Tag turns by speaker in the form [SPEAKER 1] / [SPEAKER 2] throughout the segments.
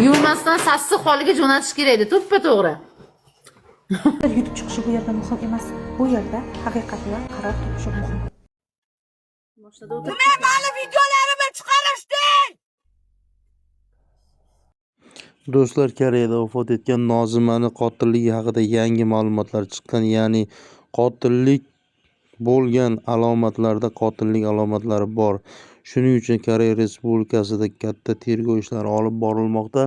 [SPEAKER 1] Yuvmasdan sassiq holiga jo'natish kerak edi, to'ppa-to'g'ri.
[SPEAKER 2] Yutib chiqishi bu yerda muhim emas. Bu yerda haqiqatni qaror topishi muhim.
[SPEAKER 1] Boshida o'tirib
[SPEAKER 3] Meni videolarimni chiqarishding.
[SPEAKER 4] Do'stlar, Koreyada vafot etgan Nozimani qotilligi haqida yangi ma'lumotlar chiqqan. Ya'ni qotillik bo'lgan alomatlarda qotillik alomatlari bor. Shuning uchun Koreya Respublikasida katta tergov ishlari olib borilmoqda.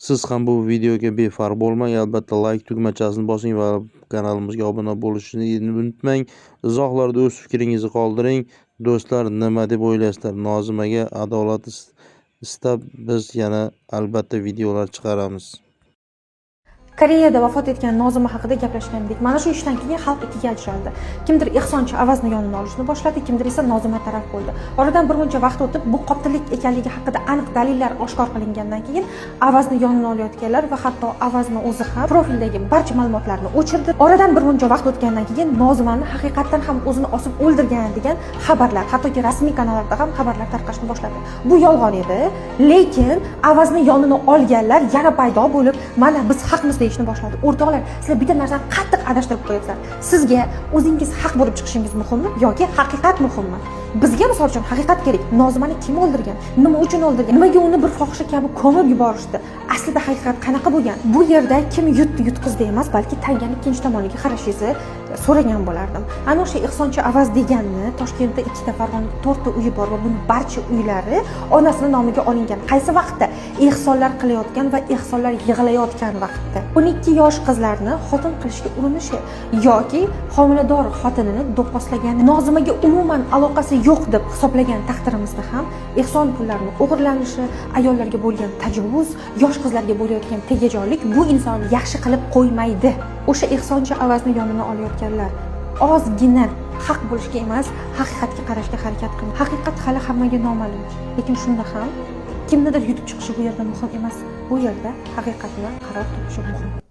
[SPEAKER 4] Siz ham bu videoga befarq bo'lmang, albatta like tugmachasini bosing va kanalimizga obuna bo'lishni unutmang. Izohlarda o'z fikringizni qoldiring. Do'stlar, nima deb o'ylaysizlar? Nozimaga adolat istab biz yana albatta videolar chiqaramiz.
[SPEAKER 2] Koreyada vafot etgan Nozima haqida gaplashgandik. Mana shu ishdan keyin xalq ikkiga ajraldi. Kimdir ehsonchi Avazni yonini olishni boshladi, kimdir esa Nozima taraf bo'ldi. Oradan bir muncha vaqt o'tib, bu qotillik ekanligi haqida aniq dalillar oshkor qilingandan keyin Avazni yonini olayotganlar va hatto Avazni o'zi ham profildagi barcha ma'lumotlarni o'chirdi. Oradan bir muncha vaqt o'tgandan keyin Nozimani haqiqatan ham o'zini osib o'ldirgan degan xabarlar, hattoki rasmiy kanallarda ham xabarlar tarqashni boshladi. Bu yolg'on edi, lekin Avazni yonini olganlar yana paydo bo'lib, mana biz haqmiz deyishni boshladi. O'rtoqlar, sizlar bitta narsani qattiq adashtirib qo'yapsizlar. Sizga o'zingiz haq bo'lib chiqishingiz muhimmi yoki haqiqat muhimmi? Bizga misol uchun haqiqat kerak. Nozimani kim o'ldirgan? Nima uchun o'ldirgan? Nimaga uni bir fohisha kabi ko'mib yuborishdi? Aslida haqiqat qanaqa bo'lgan? Bu yerda kim yutdi, yutqizdi emas, balki tanganing ikkinchi tomoniga qarashingizni so'ragan bo'lardim. Ana o'sha ehsonchi Avaz deganni Toshkentda 2 ta, Farg'onada 4 ta uyi bor va buning barcha uylari onasining nomiga olingan. Qaysi vaqtda? Ehsonlar qilayotgan va ehsonlar yig'layotgan vaqtda. 12 yosh qizlarni xotin qilishga urinishi yoki homilador xotinini do'pposlagan, Nozimaga umuman aloqasi yo'q deb hisoblagan taqdirimizda ham ehson pullarini o'g'irlanishi, ayollarga bo'lgan tajovuz, yosh qizlarga bo'layotgan tegajonlik bu insonni yaxshi qilib qo'ymaydi. O'sha ehsonchi Avazni yonini olayotganlar ozgina haq bo'lishga emas, haqiqatga qarashga harakat qiling. Haqiqat hali hammaga noma'lum, lekin shunda ham kimnidir yutib chiqishi bu yerda muhim emas. Bu yerda haqiqatni qaror topishi muhim.